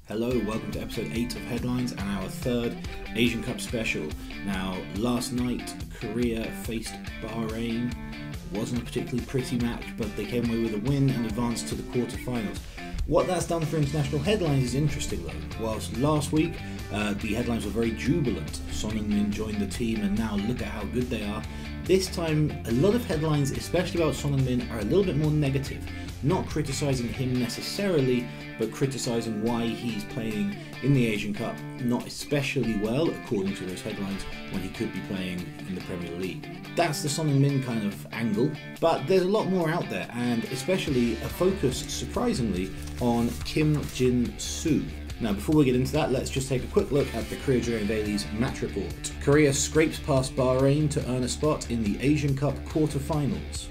Hello, welcome to episode 8 of Headlines and our third Asian Cup special. Now, last night Korea faced Bahrain. It wasn't a particularly pretty match, but they came away with a win and advanced to the quarterfinals. What that's done for international headlines is interesting though. Whilst last week the headlines were very jubilant, Son Heung-min joined the team and now look at how good they are. This time, a lot of headlines, especially about Son Heung-min, are a little bit more negative. Not criticising him necessarily, but criticising why he's playing in the Asian Cup not especially well, according to those headlines, when he could be playing in the Premier League. That's the Son Heung-min kind of angle, but there's a lot more out there, and especially a focus, surprisingly, on Kim Jin-su. Now, before we get into that, let's just take a quick look at the Korea during Daily's match report. Korea scrapes past Bahrain to earn a spot in the Asian Cup quarterfinals.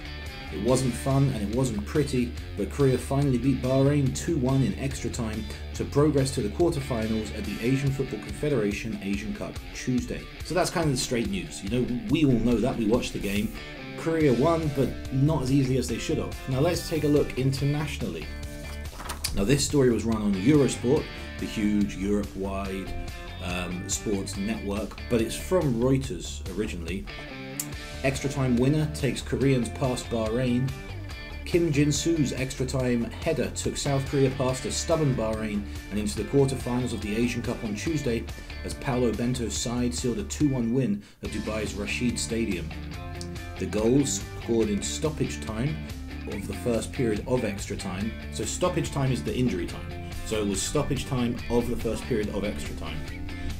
It wasn't fun and it wasn't pretty, but Korea finally beat Bahrain 2-1 in extra time to progress to the quarterfinals at the Asian Football Confederation Asian Cup Tuesday. So that's kind of the straight news. You know, we all know that, we watched the game. Korea won, but not as easily as they should have. Now let's take a look internationally. Now this story was run on Eurosport, the huge Europe-wide sports network, but it's from Reuters originally. Extra time winner takes Koreans past Bahrain. Kim Jin-su's extra time header took South Korea past a stubborn Bahrain and into the quarterfinals of the Asian Cup on Tuesday as Paulo Bento's side sealed a 2-1 win at Dubai's Rashid Stadium. The goals scored in stoppage time of the first period of extra time. So stoppage time is the injury time. So it was stoppage time of the first period of extra time.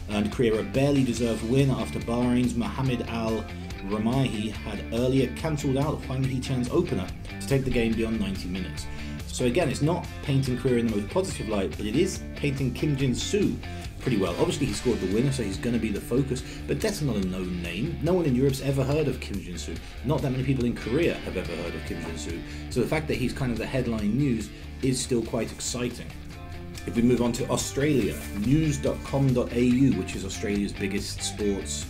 And Korea a barely deserved win after Bahrain's Mohamed Al-Ramahi had earlier cancelled out Hwang Hee-chan's opener to take the game beyond 90 minutes. So again, it's not painting Korea in the most positive light, but it is painting Kim Jin-su pretty well. Obviously he scored the winner, so he's going to be the focus, but that's not a known name. No one in Europe's ever heard of Kim Jin-su. Not that many people in Korea have ever heard of Kim Jin-su. So the fact that he's kind of the headline news is still quite exciting. If we move on to Australia, news.com.au, which is Australia's biggest sports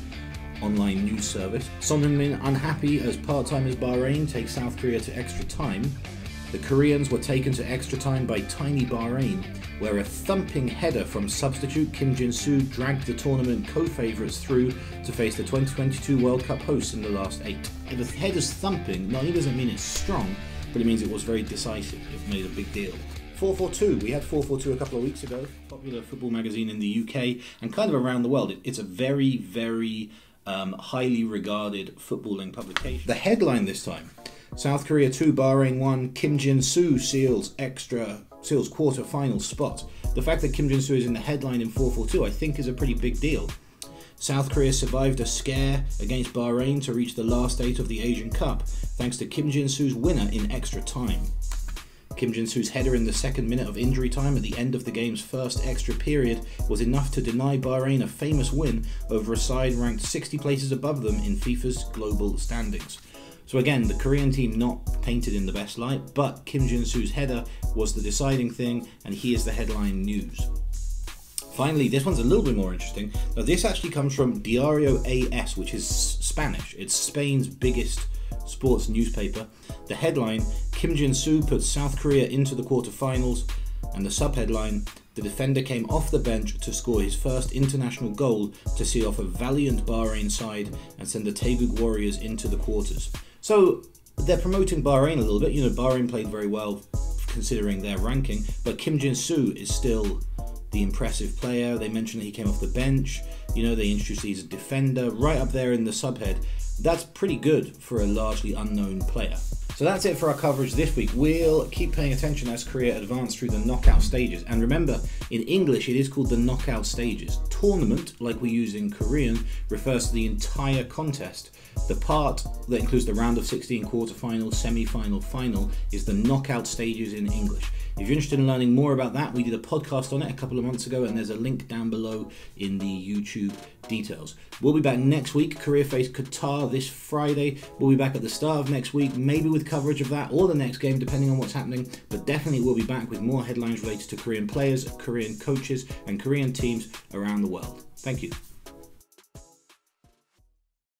online news service. Son Heung-min unhappy as part-timers Bahrain take South Korea to extra time. The Koreans were taken to extra time by tiny Bahrain, where a thumping header from substitute Kim Jin-su dragged the tournament co-favourites through to face the 2022 World Cup hosts in the last 8. If the header's thumping, not only doesn't mean it's strong, but it means it was very decisive. It made a big deal. 442. We had 442 a couple of weeks ago. Popular football magazine in the UK and kind of around the world. It's a very, very highly regarded footballing publication. The headline this time: South Korea 2, Bahrain 1. Kim Jin-su seals quarter-final spot. The fact that Kim Jin-su is in the headline in 442, I think, is a pretty big deal. South Korea survived a scare against Bahrain to reach the last 8 of the Asian Cup, thanks to Kim Jin-su's winner in extra time. Kim Jin-su's header in the second minute of injury time at the end of the game's first extra period was enough to deny Bahrain a famous win over a side ranked 60 places above them in FIFA's global standings. So again, the Korean team not painted in the best light, but Kim Jin-su's header was the deciding thing, and he is the headline news. Finally, this one's a little bit more interesting. Now, this actually comes from Diario AS, which is Spanish. It's Spain's biggest sports newspaper. The headline: Kim Jin-su puts South Korea into the quarterfinals, and the subheadline: the defender came off the bench to score his first international goal to see off a valiant Bahrain side and send the Taeguk Warriors into the quarters. So they're promoting Bahrain a little bit. You know, Bahrain played very well considering their ranking, but Kim Jin-su is still the impressive player. They mentioned that he came off the bench. You know, they introduced he's a defender right up there in the subhead. That's pretty good for a largely unknown player. So that's it for our coverage this week. We'll keep paying attention as Korea advance through the knockout stages. And remember, in English, it is called the knockout stages. Tournament, like we use in Korean, refers to the entire contest. The part that includes the round of 16 quarterfinal, semi-final, final is the knockout stages in English. If you're interested in learning more about that, we did a podcast on it a couple of months ago, and there's a link down below in the YouTube details. We'll be back next week. Korea face Qatar this Friday. We'll be back at the start of next week, maybe with coverage of that or the next game, depending on what's happening. But definitely we'll be back with more headlines related to Korean players, Korean coaches, and Korean teams around the world. Thank you.